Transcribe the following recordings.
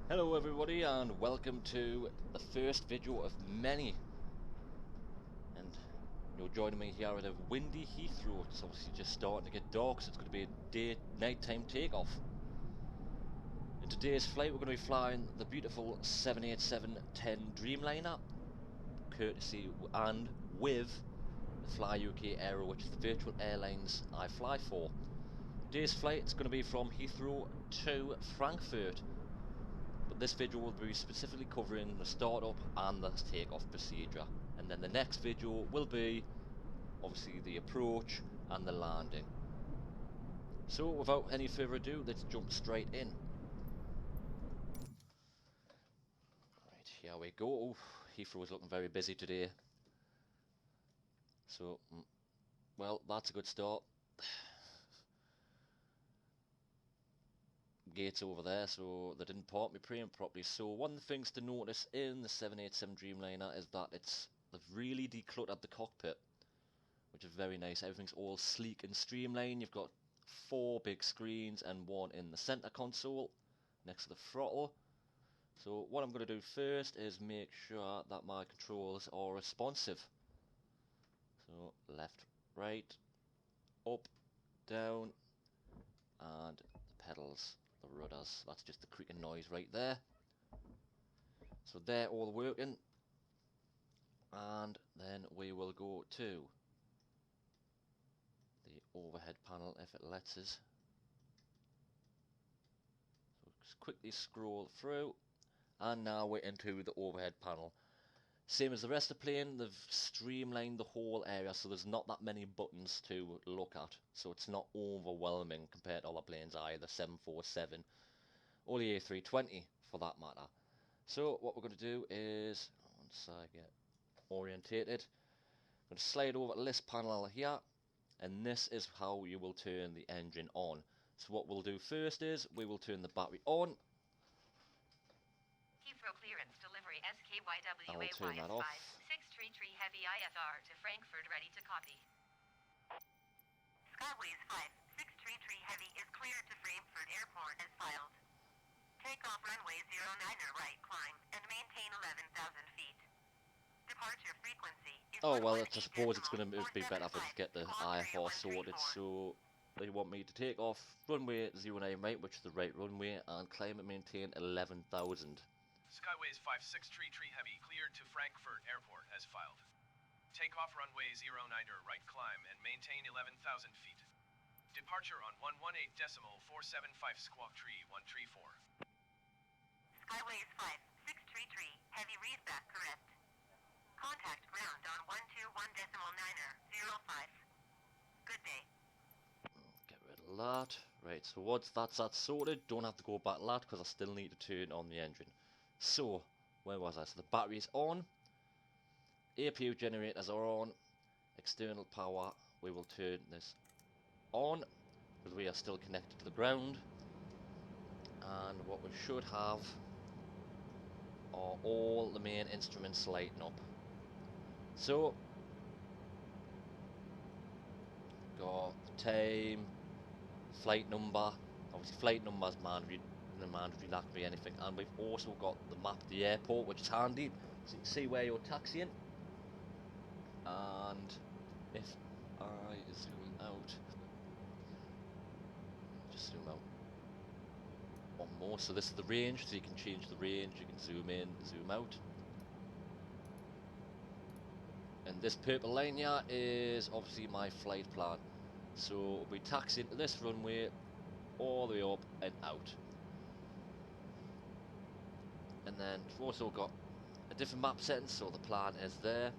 Hello everybody and welcome to the first video of many, and you're joining me here at a windy Heathrow. It's obviously just starting to get dark, so it's going to be a nighttime takeoff. In today's flight we're going to be flying the beautiful 787-10 Dreamliner, courtesy and with the Fly UK Aero, which is the virtual airlines I fly for. Today's flight is going to be from Heathrow to Frankfurt. But this video will be specifically covering the startup and the takeoff procedure, and then the next video will be obviously the approach and the landing. So without any further ado, let's jump straight in. Right, here we go. Heathrow is looking very busy today. So, well, that's a good start. Gates over there, so they didn't park me properly. So one of the things to notice in the 787 Dreamliner is that they've really decluttered the cockpit, which is very nice. Everything's all sleek and streamlined. You've got 4 big screens and one in the center console next to the throttle. So what I'm going to do first is make sure that my controls are responsive. So left, right, up, down, and the pedals, the rudders. That's just the creaking noise right there. So they're all working, and then we will go to the overhead panel if it lets us. So just quickly scroll through, and now we're into the overhead panel. Same as the rest of the plane, they've streamlined the whole area, so there's not that many buttons to look at, so it's not overwhelming compared to other planes, either 747 or the A320 for that matter. So what we're going to do is, once I get orientated, I'm going to slide over to this panel here, and this is how you will turn the engine on. So what we'll do first is we will turn the battery on. Heathrow clearance delivery SKYWA I'll turn that off. 633 Heavy ISR to Frankfurt, ready to copy. Skyways 5633 Heavy is cleared to Frankfurt Airport as filed. Takeoff runway 09er right, climb and maintain 11,000 feet. Departure frequency is oh well, I suppose it's going to be better if I just get the IFR sorted. So they want me to take off runway 09 right, which is the right runway, and climb and maintain 11,000. Skyways 5633 Heavy cleared to Frankfurt Airport as filed. Takeoff runway 09er right, climb and maintain 11,000 feet. Departure on 118.475 squawk tree 134. Skyways 5633 Heavy read back correct. Contact ground on 121.9er 05. Good day. Get rid of that. Right, so once that's sorted, don't have to go back to that because I still need to turn on the engine. So, where was I? So the battery's on, APU generators are on, external power, we will turn this on because we are still connected to the ground, and what we should have are all the main instruments lighting up. So, got the time, flight number, obviously flight number is mandatory, that could be anything, and we've also got the map of the airport, which is handy, so you can see where you're taxiing. And if I zoom out, just zoom out one more, so this is the range, so you can change the range, you can zoom in, zoom out. And this purple line here is obviously my flight plan, so we'll be taxiing to this runway all the way up and out. And then we've also got a different map setting, so the plan is there.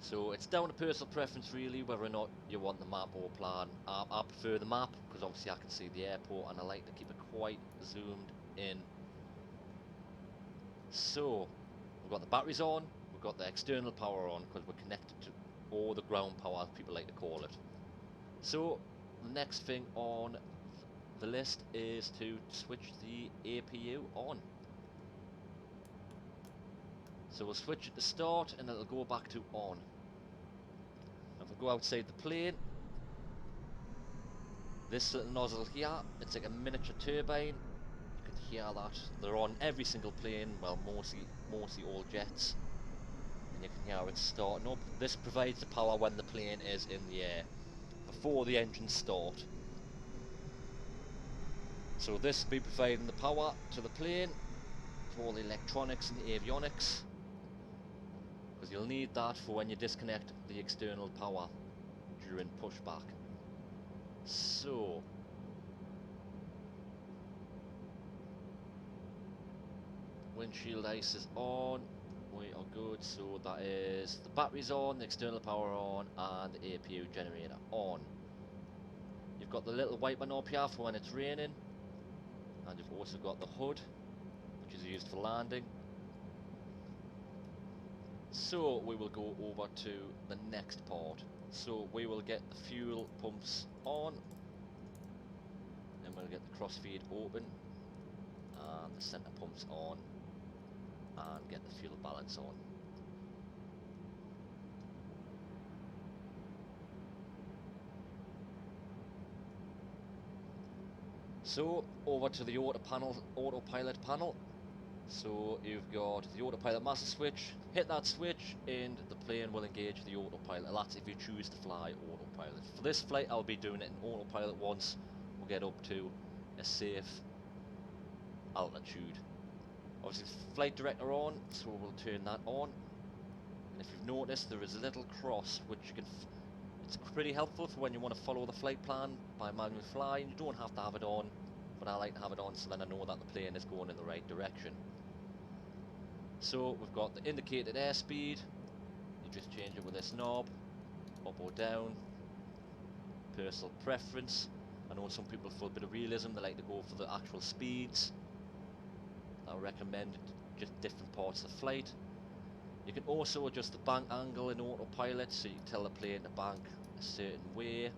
So it's down to personal preference really, whether or not you want the map or plan. I prefer the map because obviously I can see the airport and I like to keep it quite zoomed in. So we've got the batteries on, we've got the external power on because we're connected to all the ground power, as people like to call it. So the next thing on the list is to switch the APU on. So we'll switch it to start and it'll go back to on. If we go outside the plane, this little nozzle here, it's like a miniature turbine. You hear that. They're on every single plane, well, mostly all jets, and you can hear it starting up. This provides the power when the plane is in the air, before the engines start. So this will be providing the power to the plane for all the electronics and the avionics, because you'll need that for when you disconnect the external power during pushback. So windshield ice is on, we are good. So that is the batteries on, the external power on, and the APU generator on. You've got the little wiper knob here for when it's raining, and you've also got the hood, which is used for landing. So we will go over to the next part. So we will get the fuel pumps on, then we'll get the crossfeed open, and the centre pumps on, and get the fuel balance on. So over to the autopilot panel. So you've got the autopilot master switch. Hit that switch and the plane will engage the autopilot. That's if you choose to fly autopilot. For this flight I'll be doing it in autopilot once we'll get up to a safe altitude. Obviously flight director on, so we'll turn that on. And if you've noticed, there is a little cross which you can it's pretty helpful for when you want to follow the flight plan by manual flying. You don't have to have it on, but I like to have it on so then I know that the plane is going in the right direction. So we've got the indicated airspeed. You just change it with this knob, up or down. Personal preference. I know some people, for a bit of realism, they like to go for the actual speeds. I recommend just different parts of the flight. You can also adjust the bank angle in autopilot, so you can tell the plane to bank a certain way.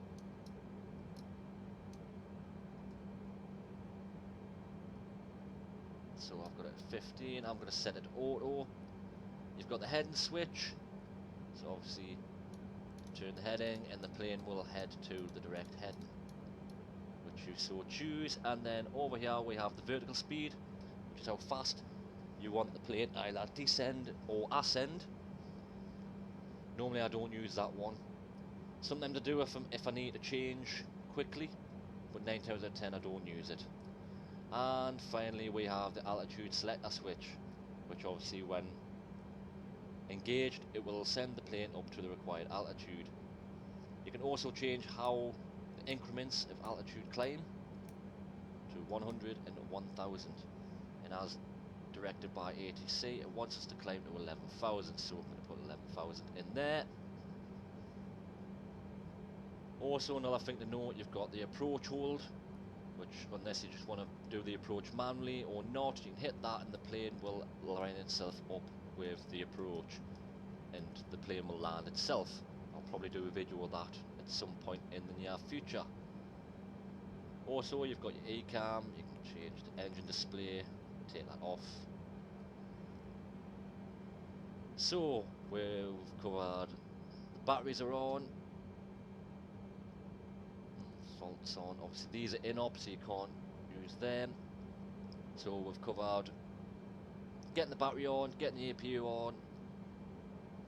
So I've got it at 15, I'm going to set it to auto. You've got the heading switch, so obviously turn the heading and the plane will head to the direct heading, which you so choose. And then over here we have the vertical speed, which is how fast you want the plane to either descend or ascend. Normally I don't use that one. Sometimes I do if I need to change quickly, but 9 times out of 10 I don't use it. And finally we have the altitude selector switch, which obviously when engaged it will send the plane up to the required altitude. You can also change how the increments of altitude climb to 100 and 1000, and as directed by ATC it wants us to climb to 11,000, so I'm going to put 11,000 in there. Also another thing to note, you've got the approach hold, which unless you just want to do the approach manually or not, you can hit that and the plane will line itself up with the approach and the plane will land itself. I'll probably do a video of that at some point in the near future. Also you've got your ECAM, you can change the engine display, take that off. So we've covered the batteries are on, faults on, obviously these are in-op so you can't use them. So we've covered getting the battery on, getting the APU on,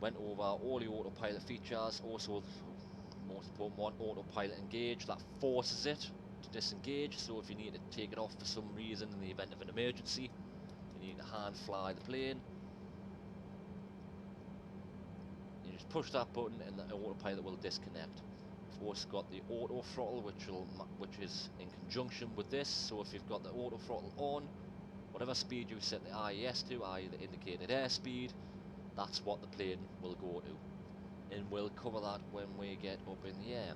went over all the autopilot features. Also the most important one, autopilot engage, that forces it to disengage, so if you need to take it off for some reason in the event of an emergency, you need to hand fly the plane. You just push that button and the autopilot will disconnect. We've also got the auto throttle, which is in conjunction with this. So if you've got the auto throttle on, whatever speed you set the IES to, i.e. the indicated airspeed, that's what the plane will go to. And we'll cover that when we get up in the air.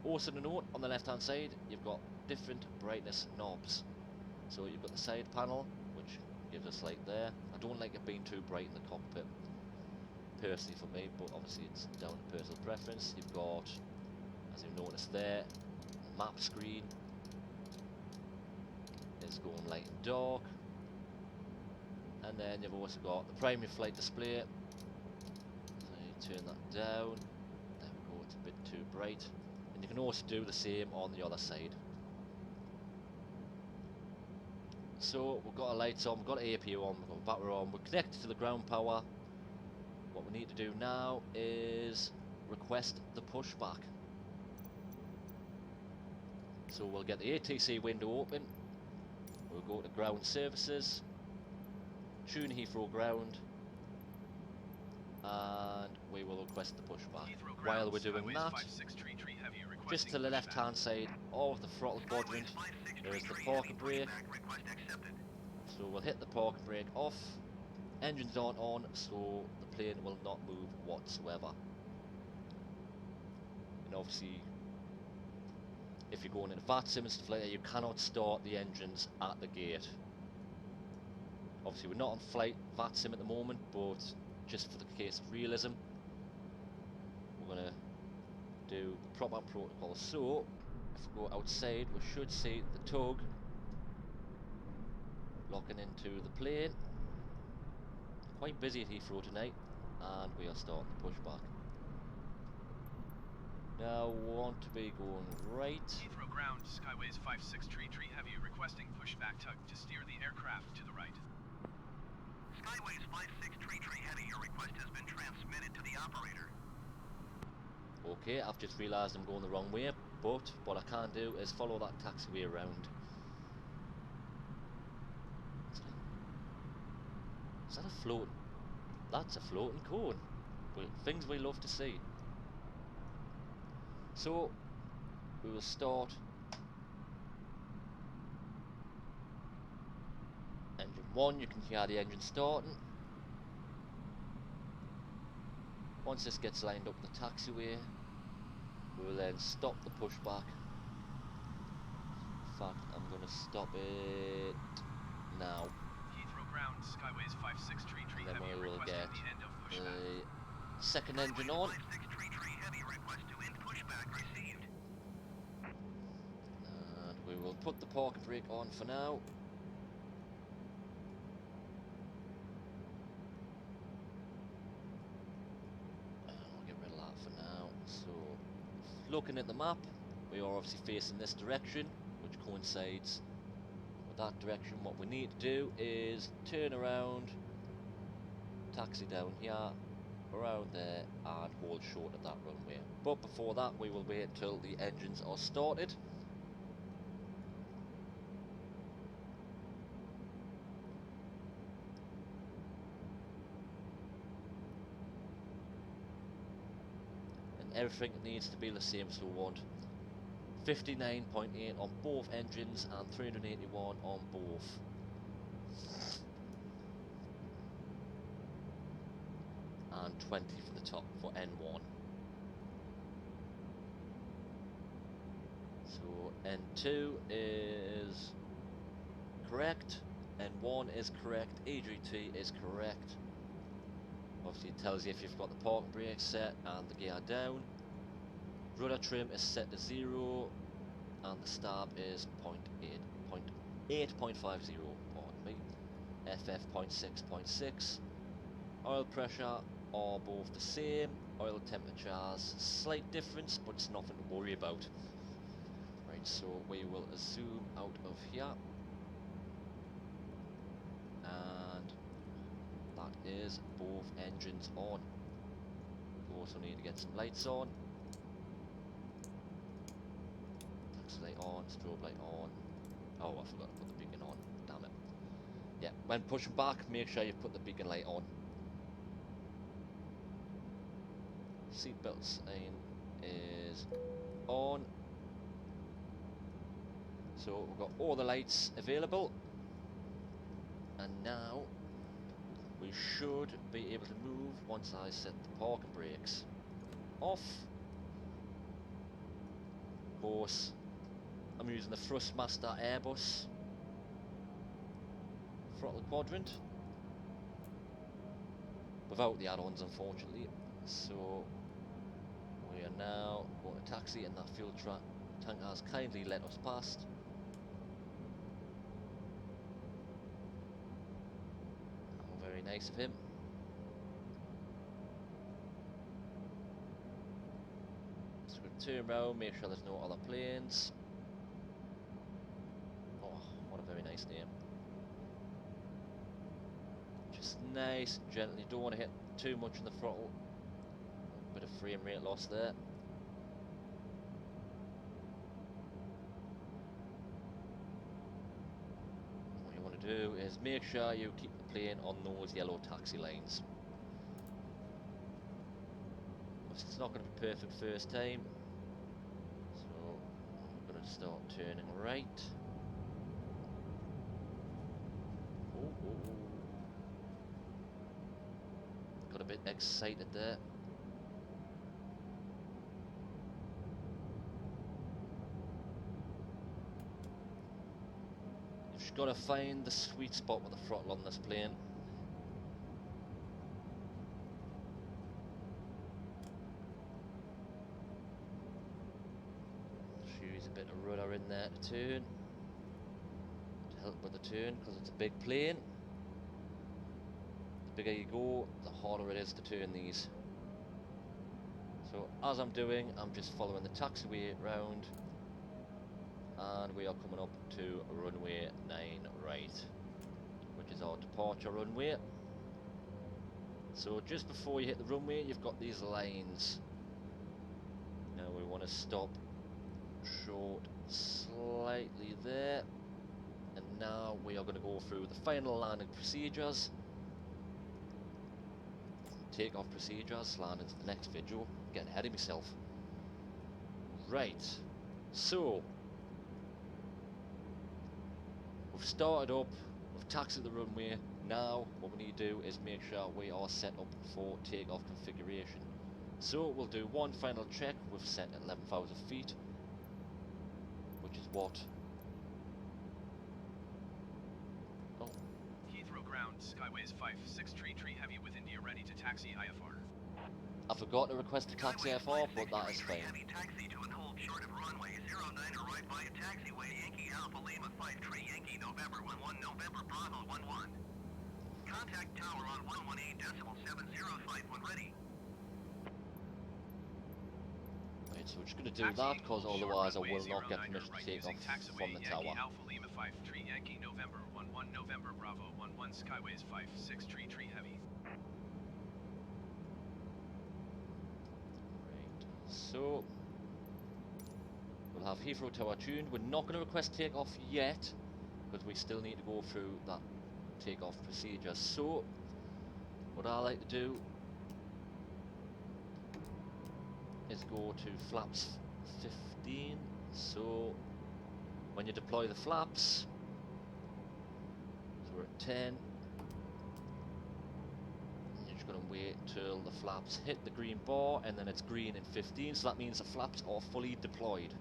Also to note, on the left hand side you've got different brightness knobs. So you've got the side panel, which gives us light there. I don't like it being too bright in the cockpit, personally for me, but obviously it's down to personal preference. You've got, as you've noticed there, the map screen is going light and dark. And then you've also got the primary flight display. So you turn that down. There we go, it's a bit too bright. And you can also do the same on the other side. So we've got our lights on, we've got APU on, we've got battery on, we're connected to the ground power. What we need to do now is request the pushback. So we'll get the ATC window open, we'll go to ground services, tune Heathrow ground, and we will request the pushback. While we're doing that, just to the left hand side of the throttle quadrant, there's the parking brake. So we'll hit the parking brake off, engines aren't on, so the plane will not move whatsoever. And obviously, if you're going into VATSIM and stuff like that, you cannot start the engines at the gate. Obviously we're not on flight VATSIM at the moment, but just for the case of realism, we're going to do the proper protocol. So, if we go outside, we should see the tug locking into the plane. Quite busy at Heathrow tonight, and we are starting the pushback. Now we want to be going right. Heathrow ground, Skyways 5633 Heavy, requesting pushback tug to steer the aircraft to the right. Skyways 5633 Heavy, your request has been transmitted to the operator. Okay, I've just realised I'm going the wrong way, but what I can't do is follow that taxiway around. Is that a floating? That's a floating cone. Well, things we love to see. So, we will start engine 1, you can hear the engine starting. Once this gets lined up with the taxiway, we will then stop the pushback. In fact, I'm going to stop it now. Heathrow ground, Skyways 5633 And then Heavy, we will requesting get the end of pushback. the second engine on. 5633 Heavy, request to end pushback received. And we will put the parking brake on for now. I'll get rid of that for now. So, looking at the map, we are obviously facing this direction, which coincides with that direction. What we need to do is turn around, taxi down here, around there, and hold short of that runway. But before that, we will wait until the engines are started. Everything needs to be the same, so we want 59.8 on both engines and 381 on both. And 20 for the top for N1. So N2 is correct, N1 is correct, EGT is correct. Obviously it tells you if you've got the parking brake set and the gear down. Rudder trim is set to 0 and the stab is 8.50, pardon me. FF 0.6.6. Oil pressure are both the same. Oil temperatures, slight difference, but it's nothing to worry about. Right, so we will zoom out of here. And that is both engines on. We also need to get some lights on. Taxi light on, strobe light on. Oh, I forgot to put the beacon on. Damn it. Yeah, when pushing back, make sure you put the beacon light on. Seatbelt sign is on. So we've got all the lights available. And now we should be able to move once I set the parking brakes off. Of course, I'm using the Thrustmaster Airbus throttle quadrant without the add-ons, unfortunately. So we are now going to taxi, and that fuel tank has kindly let us past. Oh, very nice of him. So we turn around, make sure there's no other planes. Oh, what a very nice name. just nice and gentle. You don't want to hit too much in the throttle. Bit of frame rate loss there. What you want to do is make sure you keep the plane on those yellow taxi lines. It's not going to be perfect first time, so I'm going to start turning right. Got a bit excited there. You've just got to find the sweet spot with the throttle on this plane. Use a bit of rudder in there to turn, to help with the turn, because it's a big plane. The bigger you go, the harder it is to turn these. So as I'm doing, I'm just following the taxiway round, and we are coming up to runway 9 right, which is our departure runway. So just before you hit the runway, you've got these lines. Now we want to stop short slightly there, and now we are going to go through the final landing procedures, takeoff procedures, landing to the next video. Getting ahead of myself. Right, so we've started up, we've taxied the runway. Now what we need to do is make sure we are set up for takeoff configuration. So we'll do one final check. We've set at 11,000 feet, which is what? Oh. Heathrow ground, Skyways 5633 heavy with India ready to taxi IFR. I forgot to request a taxi IFR, but that is fine. Heavy taxi to and hold short of runway 09 right via taxiway Yankee Alpha Lima 53 Yankee November 11 November Bravo 11. Contact tower on 118.7055 when ready. Right, so we're just going to do that, because otherwise I will not get permission to take off from the tower. Alpha Lima 53 Yankee November 11 November Bravo 11 Skyways 5633 heavy. So we'll have Heathrow Tower tuned. We're not going to request takeoff yet, because we still need to go through that takeoff procedure. So what I like to do is go to flaps 15. So when you deploy the flaps, so we're at 10. Going to wait till the flaps hit the green bar, and then it's green in 15, so that means the flaps are fully deployed.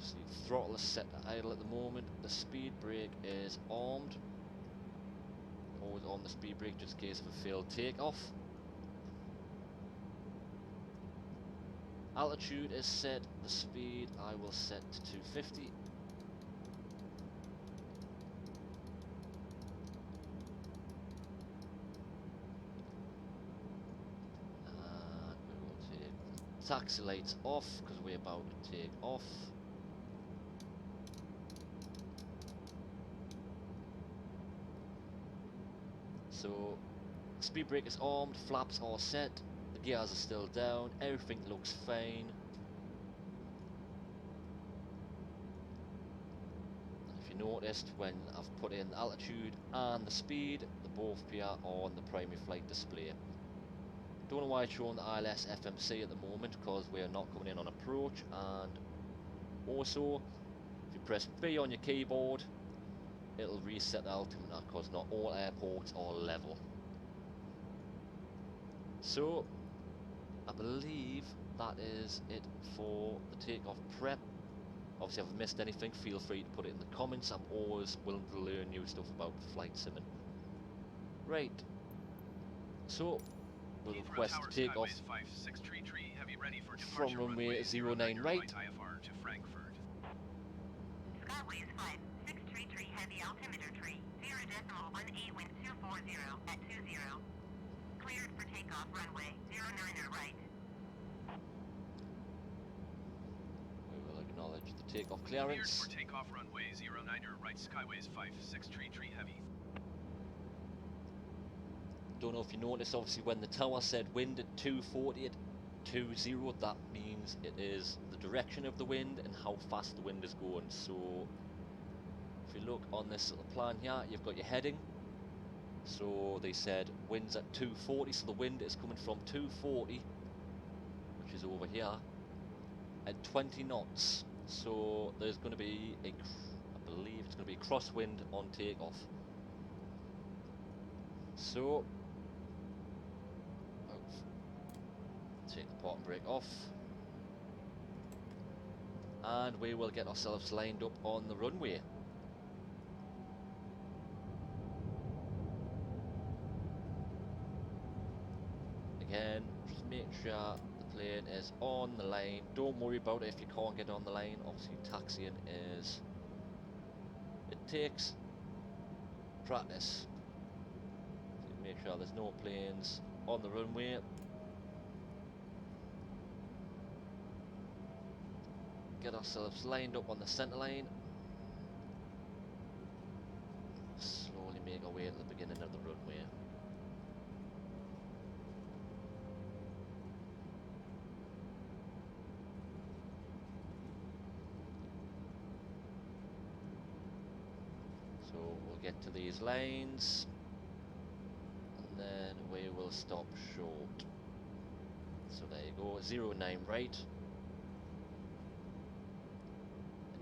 So the throttle is set to idle at the moment. The speed brake is armed. Always on the speed brake just in case of a failed takeoff. Altitude is set. The speed I will set to 250. Taxi lights off because we're about to take off. So speed brake is armed, flaps are set, the gears are still down, everything looks fine. If you noticed, when I've put in the altitude and the speed, they both appear on the primary flight display. Don't know why it's showing the ILS FMC at the moment, because we are not coming in on approach. And also, if you press B on your keyboard, it'll reset the altimeter, because not all airports are level. So I believe that is it for the takeoff prep. Obviously, if I've missed anything, feel free to put it in the comments. I'm always willing to learn new stuff about flight simming. Right, so we'll request takeoff from runway 09 right. IFR to Frankfurt. Skyways 5633 heavy altimeter tree 0.18 wind 240 at 20. Cleared for takeoff runway 09 right. We will acknowledge the takeoff Cleared clearance. for takeoff runway 09er, right skyways 5633 heavy. Don't know if you noticed, obviously when the tower said wind at 240 at 20, that means it is the direction of the wind and how fast the wind is going. So if you look on this little plan here, you've got your heading. So they said winds at 240, so the wind is coming from 240, which is over here, at 20 knots. So there's going to be I believe it's going to be crosswind on takeoff. So take the parking brake off, and we will get ourselves lined up on the runway. Again, just make sure the plane is on the line. Don't worry about it if you can't get on the line. Obviously taxiing it takes practice. So make sure there's no planes on the runway. Get ourselves lined up on the centre line. Slowly make our way to the beginning of the runway. So we'll get to these lanes, and then we will stop short. So there you go, 09 right.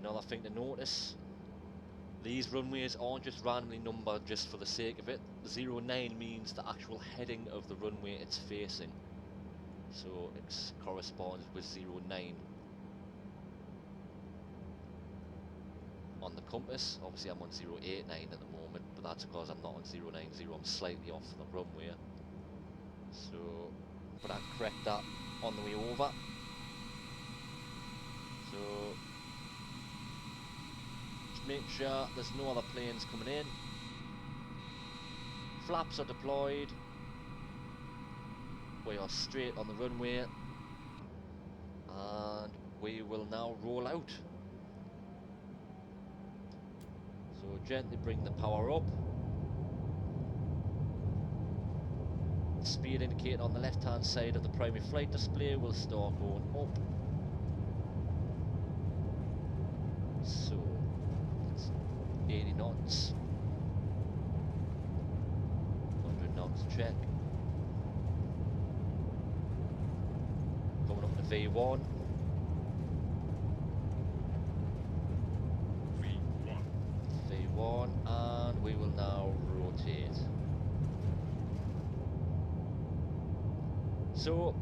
Another thing to notice, these runways aren't just randomly numbered just for the sake of it. 09 means the actual heading of the runway it's facing. So it corresponds with 09. On the compass, obviously I'm on 089 at the moment, but that's because I'm not on 090, I'm slightly off the runway. So, but I'll correct that on the way over. So, just make sure there's no other planes coming in. Flaps are deployed. We are straight on the runway, and we will now roll out. So gently bring the power up. The speed indicator on the left hand side of the primary flight display will start going up. So it's 80 knots. 100 knots check. Coming up to V1. And we will now rotate. So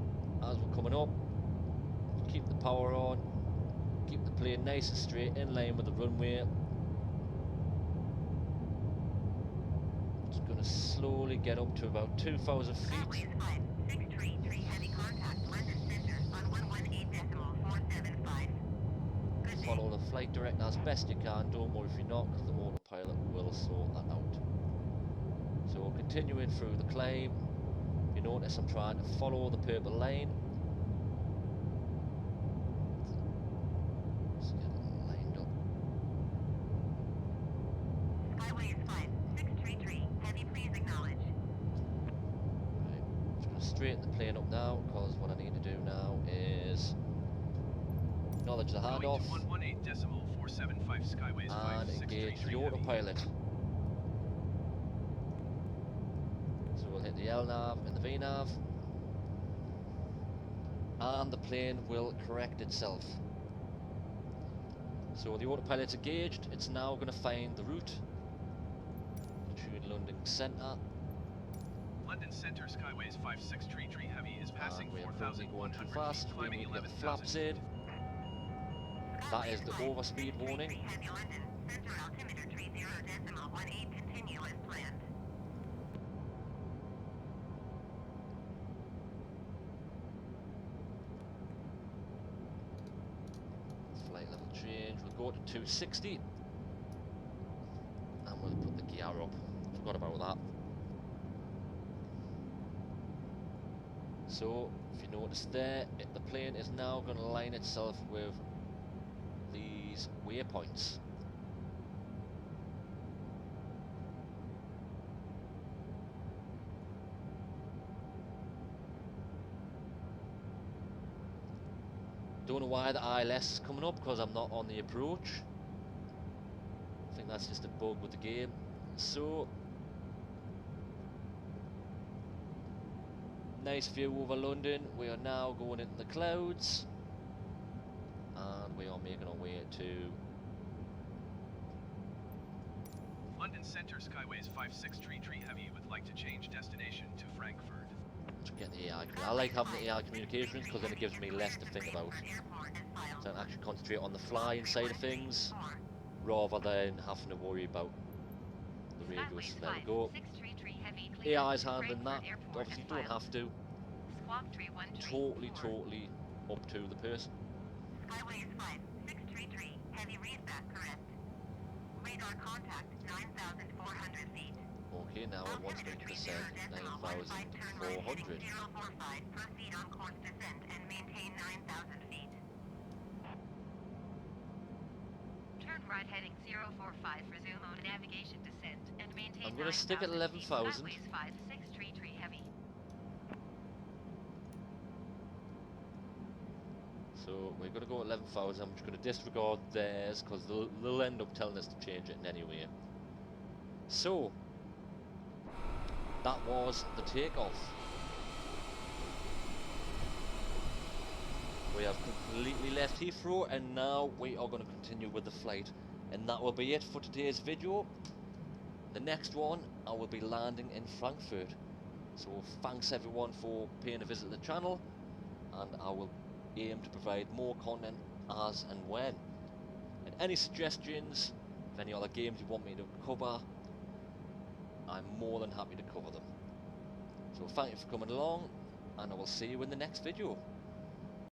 as we're coming up, keep the power on, keep the plane nice and straight in line with the runway. Just going to slowly get up to about 2,000 feet. Skyways 5633 heavy contact London Center on 118.475. Good day. Follow the flight director as best you can. Don't worry if you're not, because the autopilot will sort that out. So we're continuing through the climb. You notice I'm trying to follow the purple line. Let's get it lined up. Skyways 5633 heavy, please acknowledge. Right, just going to straighten the plane up now, because what I need to do now is acknowledge the handoff Going to 118.475 skyways and engage 5633 the autopilot. So we'll hit the LNAV and the VNAV, and the plane will correct itself. So the autopilot's engaged. It's now going to find the route between London Centre. London Center skyways 5633 heavy is passing And we're probably going too 4,100 fast. feet, We climbing need to get the 11,000 flaps in. feet. That is the overspeed warning. Heavy London Center altimeter 30.18 continue as planned. Flight level change. We'll go to 260. And we'll put the gear up. Forgot about that. So, if you notice there, the plane is now going to line itself with these these waypoints. Don't know why the ILS is coming up, because I'm not on the approach. I think that's just a bug with the game. So, nice view over London. We are now going into the clouds, and we are making our way to London Center, Skyways 5633 Heavy would like to change destination to Frankfurt. to get the AI. I like having the AI communications because then it gives me less to think about. So I can actually concentrate on the flying side of things rather than having to worry about the radios. So there we go. AI's handling that. Obviously, you don't have to. Totally up to the person. Skyways 5633, heavy read that correct. Radar contact 9,400 feet. Okay, now it wants me to descend 9,400. Proceed on course descent and maintain 9,000 feet. Turn right heading 045, resume on navigation descent and maintain. I'm going to stick at 11,000. Skyways 5633 heavy. So we're going to go at 11,000. I'm just going to disregard theirs because they'll end up telling us to change it in any way. So that was the takeoff. We have completely left Heathrow and now we are going to continue with the flight. And that will be it for today's video. The next one, I will be landing in Frankfurt. So thanks everyone for paying a visit to the channel, and I will aim to provide more content as and when. And any suggestions of any other games you want me to cover, I'm more than happy to cover them. So thank you for coming along, and I will see you in the next video.